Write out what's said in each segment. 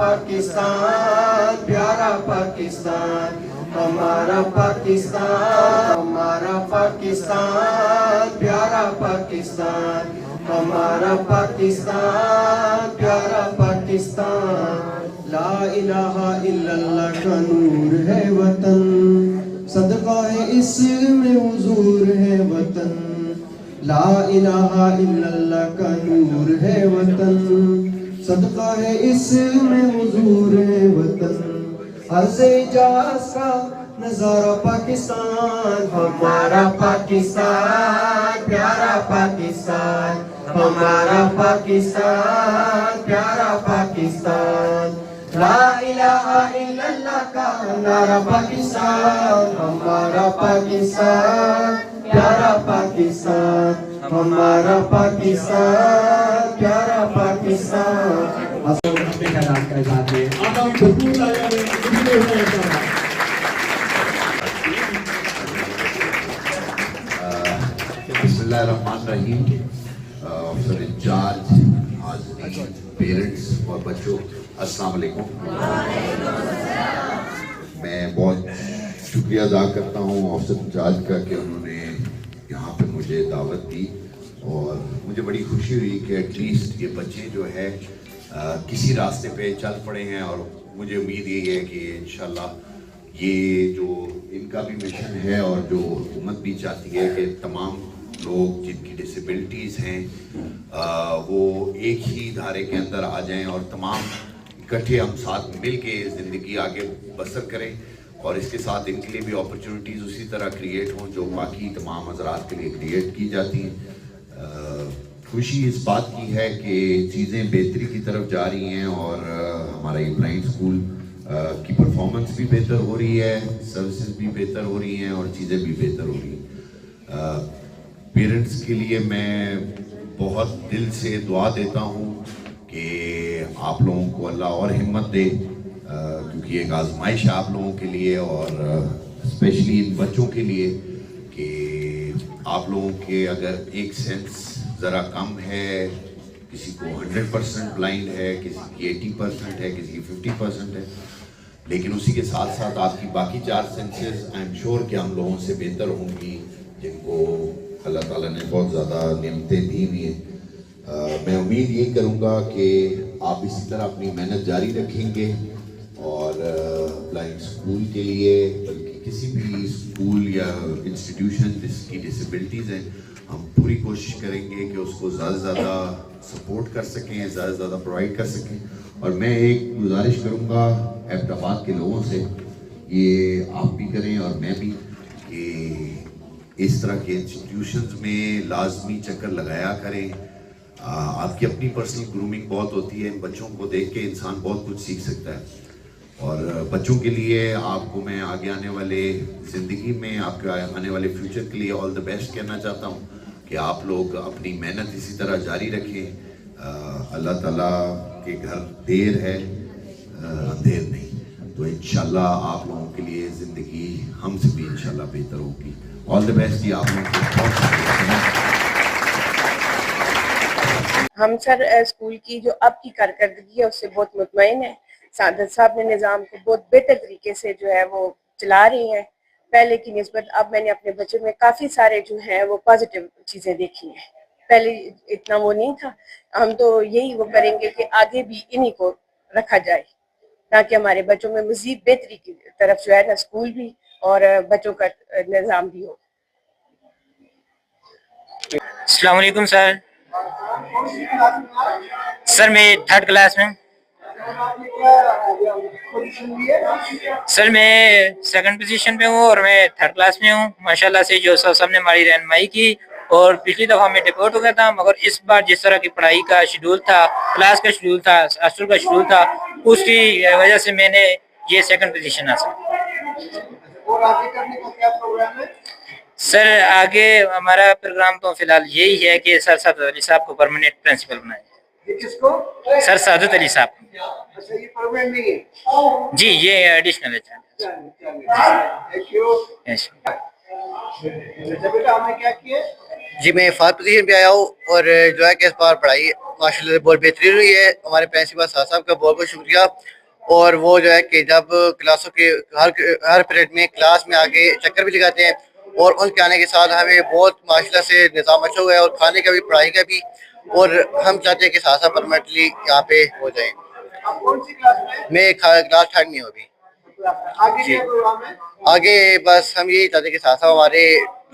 पाकिस्तान प्यारा पाकिस्तान, हमारा पाकिस्तान, हमारा पाकिस्तान प्यारा पाकिस्तान, हमारा पाकिस्तान प्यारा पाकिस्तान। ला इलाहा इल्लल्लाह का नूर है वतन, सदका है इसमें हुजूर है वतन। ला इलाहा इल्लल्लाह का नूर है वतन, सदका है इसमें हुजूर है वतन। अर्ज़ इजाज़ का नज़ारा पाकिस्तान, हमारा पाकिस्तान प्यारा पाकिस्तान, हमारा पाकिस्तान प्यारा पाकिस्तान। ला इलाहा इल्लल्लाह का नारा पाकिस्तान, हमारा पाकिस्तान प्यारा पाकिस्तान, हमारा पाकिस्तान प्यारा पाकिस्तान। बिस्मिल्लाहिर्रहमानिर्रहीम। ऑफिसर इंचार्ज, हाज़रीन, पेरेंट्स और बच्चों, अस्सलाम वालेकुम। मैं बहुत शुक्रिया अदा करता हूँ ऑफिसर इंचार्ज का कि उन्होंने यहाँ पे मुझे दावत दी और मुझे बड़ी खुशी हुई कि एटलीस्ट ये बच्चे जो है किसी रास्ते पे चल पड़े हैं। और मुझे उम्मीद यही है कि इंशाल्लाह ये जो इनका भी मिशन है और जो हुकूमत भी चाहती है कि तमाम लोग जिनकी डिसेबिलिटीज़ हैं वो एक ही धारे के अंदर आ जाएं और तमाम इकट्ठे हम साथ मिल के ज़िंदगी आगे बसर करें। और इसके साथ इनके लिए भी अपॉर्चुनिटीज़ उसी तरह क्रिएट हों जो बाकी तमाम हज़रात के लिए क्रिएट की जाती हैं। खुशी इस बात की है कि चीज़ें बेहतरी की तरफ जा रही हैं और हमारा ये ब्लाइंड स्कूल की परफॉर्मेंस भी बेहतर हो रही है, सर्विसेज भी बेहतर हो रही हैं और चीज़ें भी बेहतर हो रही हैं। पेरेंट्स के लिए मैं बहुत दिल से दुआ देता हूँ कि आप लोगों को अल्लाह और हिम्मत दे, क्योंकि एक आजमाइश है आप लोगों के लिए और स्पेशली इन बच्चों के लिए कि आप लोगों के अगर एक सेंस ज़रा कम है, किसी को 100% ब्लाइंड है, किसी की 80% है, किसी की 50% है, लेकिन उसी के साथ साथ आपकी बाकी 4 सेंसेस आई एम श्योर कि हम लोगों से बेहतर होंगी, जिनको अल्लाह ताला ने बहुत ज़्यादा नेमतें दी हुई हैं। मैं उम्मीद ये करूँगा कि आप इसी तरह अपनी मेहनत जारी रखेंगे और ब्लाइंड स्कूल के लिए, बल्कि किसी भी स्कूल या इंस्टीट्यूशन जिसकी डिसेबिलिटीज़ हैं, हम पूरी कोशिश करेंगे कि उसको ज़्यादा से ज़्यादा सपोर्ट कर सकें, ज़्यादा से ज़्यादा प्रोवाइड कर सकें। और मैं एक गुजारिश करूँगा एबटाबाद के लोगों से, ये आप भी करें और मैं भी, कि इस तरह के इंस्टीट्यूशंस में लाजमी चक्कर लगाया करें। आपकी अपनी पर्सनल ग्रूमिंग बहुत होती है, इन बच्चों को देख के इंसान बहुत कुछ सीख सकता है। और बच्चों के लिए आपको मैं आगे आने वाले ज़िंदगी में, आपके आने वाले फ्यूचर के लिए ऑल द बेस्ट कहना चाहता हूँ कि आप लोग अपनी मेहनत इसी तरह जारी रखें। अल्लाह ताला के घर देर है, अंधेर नहीं। तो इंशाल्लाह आप लोगों के लिए ज़िंदगी हमसे भी इंशाल्लाह बेहतर होगी। ऑल द बेस्ट जी आप लोगों को। हम सर स्कूल की जो अब की कारकर्दगी है उससे बहुत मुतमईन है। सादत साहब ने निज़ाम को बहुत बेहतर तरीके से जो है वो चला रही हैं पहले की निस्बत। अब मैंने अपने बच्चों में काफ़ी सारे जो हैं वो पॉजिटिव चीज़ें देखी हैं, पहले इतना वो नहीं था। हम तो यही वो करेंगे कि आगे भी इन्हीं को रखा जाए ताकि हमारे बच्चों में मज़ीद बेहतरी की तरफ जो है ना स्कूल भी और बच्चों का निज़ाम भी हो। अस्सलाम वालेकुम सर। सर मैं 3rd क्लास में। सर मैं 2nd पोजीशन पे हूँ और मैं 3rd क्लास में हूँ। माशाल्लाह से जो सर साहब ने हमारी रहनुमाई की, और पिछली दफ़ा मैं डिपोर्ट हो गया था, मगर इस बार जिस तरह की पढ़ाई का शेड्यूल था, क्लास का शेड्यूल था, अस्सर का शेड्यूल था, उसकी वजह से मैंने ये 2nd पोजीशन हासिल। और आगे करने का क्या प्रोग्राम है? सर आगे हमारा प्रोग्राम तो फिलहाल यही है कि सर सादत अली साहब को परमानेंट प्रिंसिपल बनाए। किसको? सर सादत अली साहब। अच्छा, ये परमानेंट नहीं है? जी, ये एडिशनल है। Thank you. बेटा आपने क्या किया? جی میں فرسٹ پوزیشن پہ آیا ہوں اور جو ہے کہ اس بار پڑھائی ماشاء اللہ بہت بہترین ہوئی ہے. ہمارے پرنسپل صاحب کا بہت بہت شکریہ. اور وہ جو ہے کہ جب کلاسوں کے ہر پیریڈ میں کلاس میں آگے چکر بھی لگاتے ہیں اور ان کے آنے کے ساتھ ہمیں بہت ماشاء اللہ سے نظام اچھا ہوا ہے اور کھانے کا بھی پڑھائی کا بھی. اور ہم چاہتے ہیں کہ ساتھ ساتھ پرماننٹلی یہاں پہ ہو جائیں. میں کلاس 3 میں ہوں ابھی. جی آگے بس ہم یہی چاہتے ہیں کہ ساتھ ساتھ ہمارے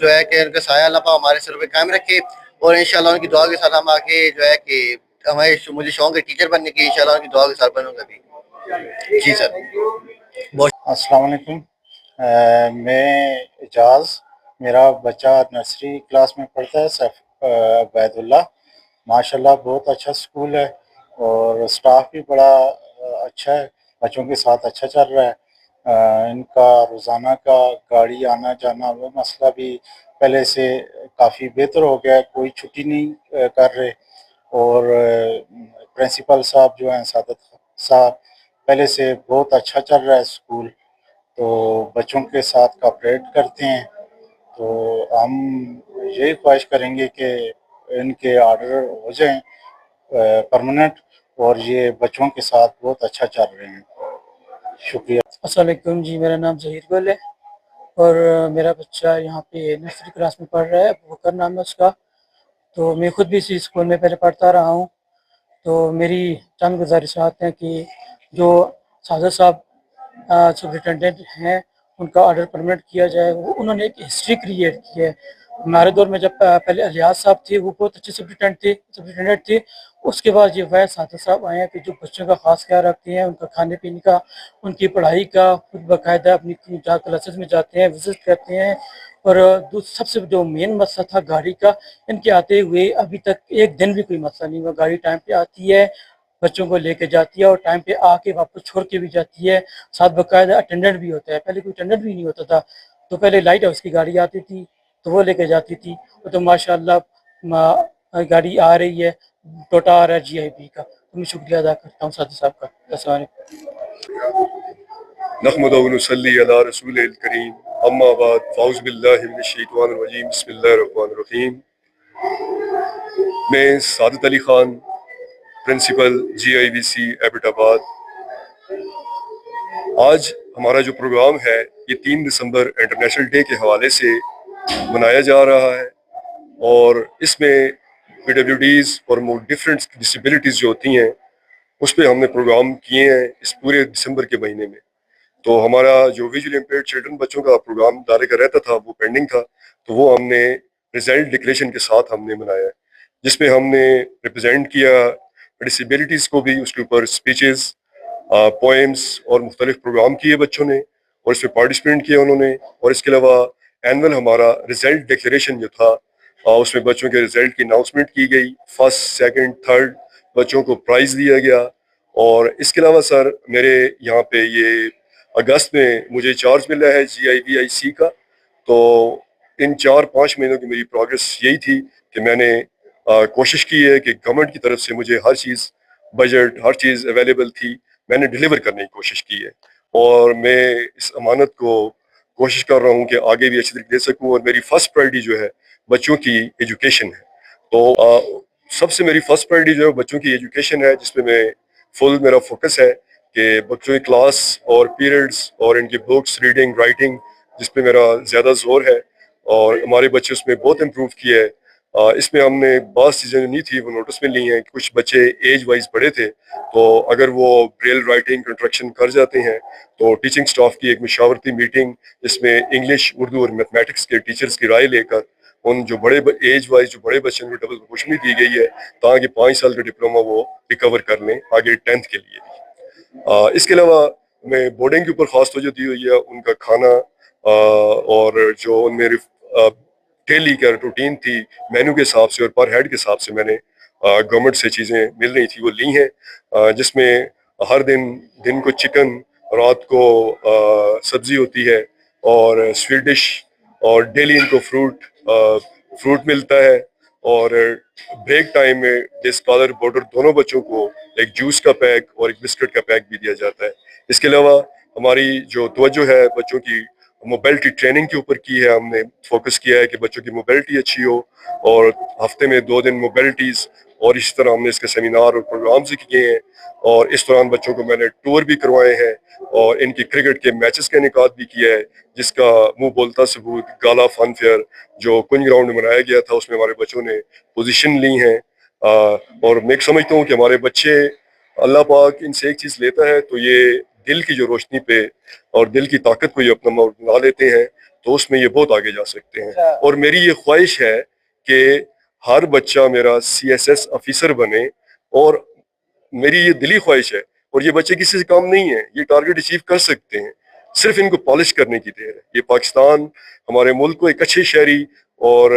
جو ہے کہ ان کا سایہ اللہ پاک ہمارے سر پہ قائم رکھے. اور انشاءاللہ ان کی دعا کے ساتھ ہم آگے جو ہے کہ ہمارے مجھے شوق ہے ٹیچر بننے کی. انشاءاللہ ان کی دعا کے ساتھ بنوں گا بھی. جی سر. السلام علیکم. میں اعجاز، میرا بچہ نرسری کلاس میں پڑھتا ہے، سیف عبید اللہ. ماشاءاللہ بہت اچھا اسکول ہے اور اسٹاف بھی بڑا اچھا ہے، بچوں کے ساتھ اچھا چل رہا ہے. ان کا روزانہ کا گاڑی آنا جانا وہ مسئلہ بھی پہلے سے کافی بہتر ہو گیا ہے، کوئی چھٹی نہیں کر رہے. اور پرنسپل صاحب جو ہیں سعادت صاحب، پہلے سے بہت اچھا چل رہا ہے اسکول. تو بچوں کے ساتھ کوآپریٹ کرتے ہیں. تو ہم یہی خواہش کریں گے کہ ان کے آرڈر ہو جائیں پرماننٹ، اور یہ بچوں کے ساتھ بہت اچھا چل رہے ہیں. شکریہ. السلام علیکم جی، میرا نام ظہیر گل ہے اور میرا بچہ یہاں پہ نرسری کلاس میں پڑھ رہا ہے، بکر نام ہے اس کا. تو میں خود بھی اسی اسکول میں پہلے پڑھتا رہا ہوں. تو میری چند گزارشات ہیں کہ جو ساجد صاحب سپرنٹینڈنٹ ہیں ان کا آرڈر پرمنٹ کیا جائے. انہوں نے ایک ہسٹری کریٹ کی ہے. ہمارے دور میں جب پہلے الیاس صاحب تھے وہ بہت اچھے سپرنٹینڈنٹ تھے. اس کے بعد یہ ویس ساجد صاحب آئے ہیں کہ جو بچوں کا خاص خیال رکھتے ہیں، ان کا کھانے پینے کا، ان کی پڑھائی کا، خود باقاعدہ اپنی جہاں کلاسز میں جاتے ہیں وزٹ کرتے ہیں. اور سب سے جو مین مسئلہ تھا گاڑی کا، ان کے آتے ہوئے ابھی تک ایک دن بھی کوئی مسئلہ نہیں ہوا. گاڑی ٹائم پہ آتی ہے، بچوں کو لے کے جاتی ہے اور ٹائم پہ آ کے واپس چھوڑ کے بھی جاتی ہے. ساتھ باقاعدہ اٹینڈنٹ بھی ہوتا ہے. پہلے کوئی اٹینڈنٹ بھی نہیں ہوتا تھا. تو پہلے لائٹ ہاؤس کی گاڑی آتی تھی تو وہ لے کے جاتی تھی. تو ماشاء اللہ گاڑی آ رہی ہے، ٹوٹا آ رہا ہے GIB کا. تو میں شکریہ ادا کرتا ہوں ساتھی صاحب کا. السلام علیکم. نحمد و نصلی علی رسول الکریم، اما بعد، فاعوذ باللہ من الشیطان الرجیم، بسم اللہ الرحمن الرحیم. میں سعادت Ali Khan, principal GIVC Abbott آباد. آج ہمارا جو پروگرام ہے یہ 3 دسمبر انٹرنیشنل ڈے کے حوالے سے منایا جا رہا ہے، اور اس میں PWDs اور ڈفرینٹ ڈسیبلٹیز جو ہوتی ہیں اس پہ ہم نے پروگرام کیے ہیں اس پورے دسمبر کے مہینے میں. تو ہمارا جو ویژولی امپیئرڈ چلڈرن بچوں کا پروگرام دارے کا رہتا تھا وہ پینڈنگ تھا، تو وہ ہم نے ریزلٹ ڈکلیریشن کے ساتھ ہم نے منایا ہے، جس میں ہم نے ریپرزینٹ کیا ڈسیبلٹیز کو بھی. اس کے اوپر اسپیچز، پوئمس اور مختلف پروگرام کیے بچوں نے اور اس میں پارٹیسپیٹ کیا انہوں نے. اور اس کے علاوہ اینول ہمارا ریزلٹ ڈکلیریشن جو تھا اس میں بچوں کے ریزلٹ کی اناؤنسمنٹ کی گئی. 1st 2nd 3rd بچوں کو پرائز دیا گیا. اور اس کے علاوہ سر میرے یہاں پہ یہ اگست میں مجھے چارج ملا ہے GIVIC کا. تو ان 4-5 مہینوں کی میری پروگرس یہی تھی کہ میں نے کوشش کی ہے کہ گورنمنٹ کی طرف سے مجھے ہر چیز، بجٹ، ہر چیز اویلیبل تھی، میں نے ڈیلیور کرنے کی کوشش کی ہے. اور میں اس امانت کو کوشش کر رہا ہوں کہ آگے بھی اچھی طریقے دے سکوں. اور میری فرسٹ پرائرٹی جو ہے بچوں کی ایجوکیشن ہے. تو سب سے میری فرسٹ پرائرٹی جو ہے بچوں کی ایجوکیشن ہے، جس پہ میں فل میرا فوکس ہے کہ بچوں کی کلاس اور پیریڈز اور ان کی بکس، ریڈنگ، رائٹنگ، جس پہ میرا زیادہ زور ہے. اور ہمارے بچے اس میں بہت امپروو کیے ہے. اس میں ہم نے بعض چیزیں جو نہیں تھی وہ نوٹس میں لی ہیں. کچھ بچے ایج وائز بڑے تھے، تو اگر وہ بریل رائٹنگ کنسٹرکشن کر جاتے ہیں تو ٹیچنگ سٹاف کی ایک مشاورتی میٹنگ، جس میں انگلش، اردو اور میتھمیٹکس کے ٹیچرز کی رائے لے کر ان جو بڑے ایج وائز جو بڑے بچے ہیں ڈبل پروموشن دی گئی ہے تاکہ 5 سال کا ڈپلوما وہ ریکور کر لیں آگے 10th کے لیے. اس کے علاوہ میں بورڈنگ کے اوپر خاص توجہ دی ہوئی ہے. ان کا کھانا اور جو ان میں ڈیلی کا روٹین تھی مینو کے حساب سے اور پر ہیڈ کے حساب سے میں نے گورنمنٹ سے چیزیں مل رہی تھی وہ لی ہیں، جس میں ہر دن کو چکن، رات کو سبزی ہوتی ہے اور سویٹ ڈش، اور ڈیلی ان کو فروٹ ملتا ہے. اور بریک ٹائم میں اسکالر بورڈر دونوں بچوں کو ایک جوس کا پیک اور ایک بسکٹ کا پیک بھی دیا جاتا ہے. اس کے علاوہ ہماری جو توجہ ہے بچوں کی मोबिलिटी ट्रेनिंग के ऊपर की है, हमने फोकस किया है कि बच्चों की मोबिलिटी अच्छी हो और हफ्ते में 2 दिन मोबिलिटीज़ और इस तरह हमने इसके सेमिनार और प्रोग्राम्स भी किए हैं और इस दौरान बच्चों को मैंने टूर भी करवाए हैं और इनकी क्रिकेट के मैचेस का इनेकाद भी किया है, जिसका मुंह बोलता सबूत गाला फन फेयर जो कुंज ग्राउंड में मनाया गया था उसमें हमारे बच्चों ने पोजीशन ली हैं। और मैं समझता हूँ कि हमारे बच्चे, अल्लाह पाक इनसे एक चीज़ लेता है तो ये दिल की जो रोशनी पे और दिल की ताकत को ये अपना बना लेते हैं, तो उसमें ये बहुत आगे जा सकते हैं। और मेरी ये ख्वाहिश है कि हर बच्चा मेरा CSS ऑफिसर बने और मेरी ये दिली ख्वाहिश है और ये बच्चे किसी से काम नहीं है, ये टारगेट अचीव कर सकते हैं, सिर्फ इनको पॉलिश करने की देर है। ये पाकिस्तान हमारे मुल्क को एक अच्छे शहरी और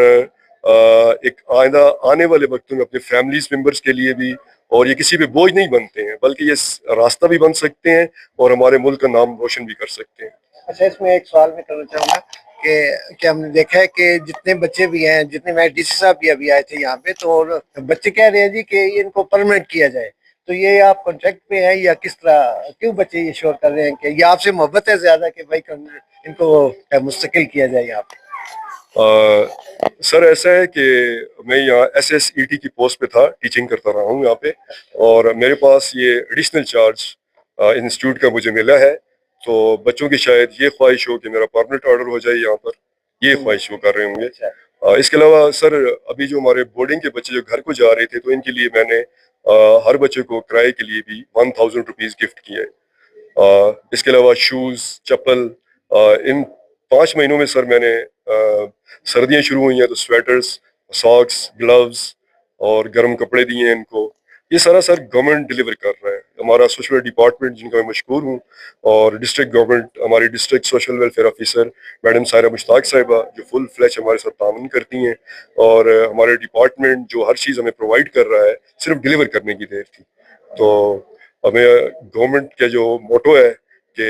एक आइंदा आने वाले वक्तों में अपने फैमिलीज मेंबर्स के लिए भी, और ये किसी पे बोझ नहीं बनते हैं बल्कि ये रास्ता भी बन सकते हैं और हमारे मुल्क का नाम रोशन भी कर सकते हैं। अच्छा, इसमें एक सवाल मैं करना चाहूँगा कि हमने देखा है कि जितने बच्चे भी हैं, जितने मैं DC साहब भी अभी आए थे यहाँ पे, तो बच्चे कह रहे हैं जी कि इनको परमानेंट किया जाए, तो ये आप कॉन्ट्रैक्ट पे हैं या किस तरह, क्यों बच्चे ये शोर कर रहे हैं कि ये आपसे मोहब्बत है ज्यादा कि भाई इनको मुस्तकिल किया जाए यहाँ पे? सर ऐसा है कि मैं यहाँ SSET की पोस्ट पे था, टीचिंग करता रहा हूँ यहाँ पे, और मेरे पास ये एडिशनल चार्ज इंस्टीट्यूट का मुझे मिला है, तो बच्चों की शायद ये ख्वाहिश हो कि मेरा परमानेंट ऑर्डर हो जाए यहाँ पर, ये ख्वाहिश वो कर रहे होंगे। इसके अलावा सर अभी जो हमारे बोर्डिंग के बच्चे जो घर को जा रहे थे, तो इनके लिए मैंने हर बच्चे को किराए के लिए भी 1000 रुपीज़ गिफ्ट किए। इसके अलावा शूज़, चप्पल, इन 5 महीनों में सर मैंने सर्दियाँ शुरू हुई हैं तो स्वेटर्स, सॉक्स, ग्लव्स और गर्म कपड़े दिए हैं इनको। ये सारा सर गवर्नमेंट डिलीवर कर रहा है। हमारा सोशल डिपार्टमेंट, जिनका मैं मशकूर हूँ, और डिस्ट्रिक्ट गवर्नमेंट, हमारी district social welfare officer madam Saira Mushtaq साहिबा जो फुल फ्लैश हमारे साथ ताउन करती हैं, और हमारे डिपार्टमेंट जो हर चीज़ हमें प्रोवाइड कर रहा है, सिर्फ डिलीवर करने की देर थी। तो हमें गवर्नमेंट का जो मोटो है कि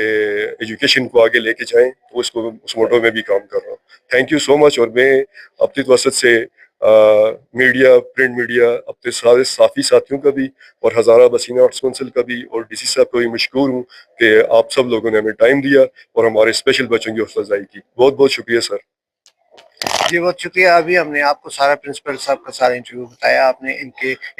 एजुकेशन को आगे लेके जाएं, तो उस मोटो में भी काम कर रहा हूँ। Thank you so much. और मैं अपनी वसत से मीडिया, प्रिंट मीडिया, अपने सारे साथी साथियों का भी और हज़ारा बसीना आर्ट्स काउंसिल का भी और DC साहब को भी मशकूर हूँ कि आप सब लोगों ने हमें टाइम दिया और हमारे स्पेशल बच्चों की हौसला अफजाई की। बहुत बहुत शुक्रिया सर। जी बहुत शुक्रिया। अभी हमने आपको सारा प्रिंसिपल साहब का सारा इंटरव्यू बताया, आपने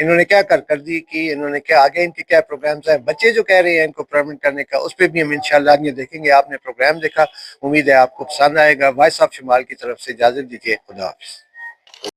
इन्होंने क्या कारकर्दगी की, इन्होंने क्या आगे इनके क्या प्रोग्राम्स हैं, बच्चे जो कह रहे हैं इनको परमानेंट करने का, उस पर भी हम इंशाल्लाह आगे देखेंगे। आपने प्रोग्राम देखा, उम्मीद है आपको पसंद आएगा। वॉइस ऑफ शुमाल की तरफ से इजाजत दीजिए। खुदा हाफिज़।